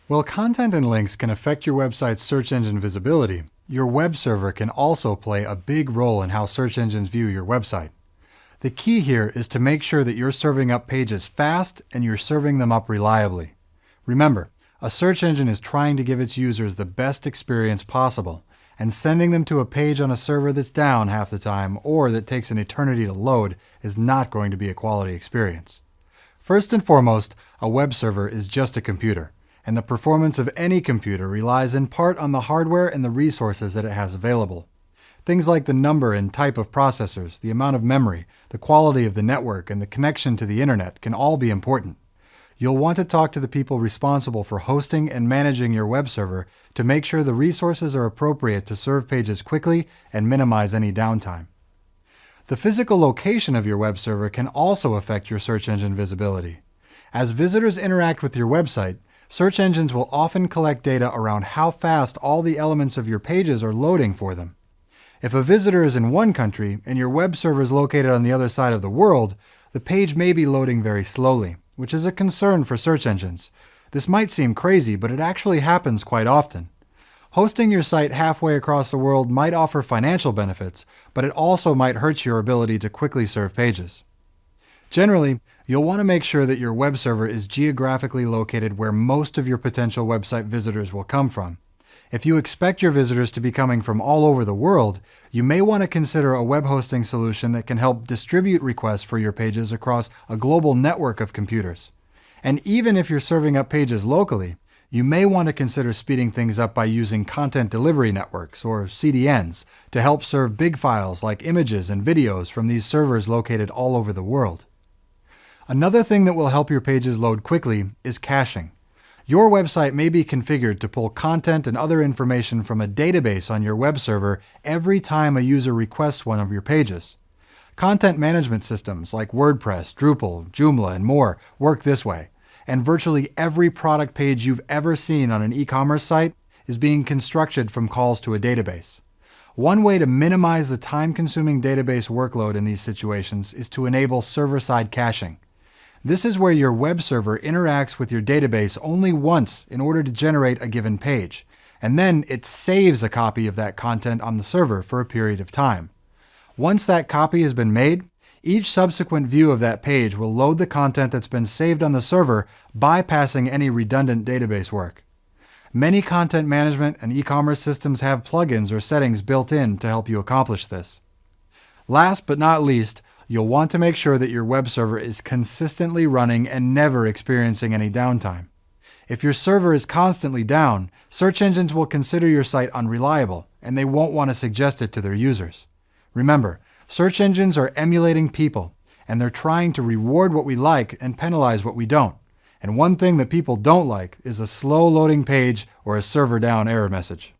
While content and links can affect your website's search engine visibility, your web server can also play a big role in how search engines view your website. The key here is to make sure that you're serving up pages fast and you're serving them up reliably. Remember, a search engine is trying to give its users the best experience possible, and sending them to a page on a server that's down half the time or that takes an eternity to load is not going to be a quality experience. First and foremost, a web server is just a computer, and the performance of any computer relies in part on the hardware and the resources that it has available. Things like the number and type of processors, the amount of memory, the quality of the network, and the connection to the internet can all be important. You'll want to talk to the people responsible for hosting and managing your web server to make sure the resources are appropriate to serve pages quickly and minimize any downtime. The physical location of your web server can also affect your search engine visibility. As visitors interact with your website, search engines will often collect data around how fast all the elements of your pages are loading for them. If a visitor is in one country and your web server is located on the other side of the world, the page may be loading very slowly, which is a concern for search engines. This might seem crazy, but it actually happens quite often. Hosting your site halfway across the world might offer financial benefits, but it also might hurt your ability to quickly serve pages. Generally, you'll want to make sure that your web server is geographically located where most of your potential website visitors will come from. If you expect your visitors to be coming from all over the world, you may want to consider a web hosting solution that can help distribute requests for your pages across a global network of computers. And even if you're serving up pages locally, you may want to consider speeding things up by using content delivery networks, or CDNs, to help serve big files like images and videos from these servers located all over the world. Another thing that will help your pages load quickly is caching. Your website may be configured to pull content and other information from a database on your web server every time a user requests one of your pages. Content management systems like WordPress, Drupal, Joomla, and more work this way, and virtually every product page you've ever seen on an e-commerce site is being constructed from calls to a database. One way to minimize the time-consuming database workload in these situations is to enable server-side caching. This is where your web server interacts with your database only once in order to generate a given page, and then it saves a copy of that content on the server for a period of time. Once that copy has been made, each subsequent view of that page will load the content that's been saved on the server, bypassing any redundant database work. Many content management and e-commerce systems have plugins or settings built in to help you accomplish this. Last but not least, you'll want to make sure that your web server is consistently running and never experiencing any downtime. If your server is constantly down, search engines will consider your site unreliable, and they won't want to suggest it to their users. Remember, search engines are emulating people, and they're trying to reward what we like and penalize what we don't. And one thing that people don't like is a slow loading page or a server down error message.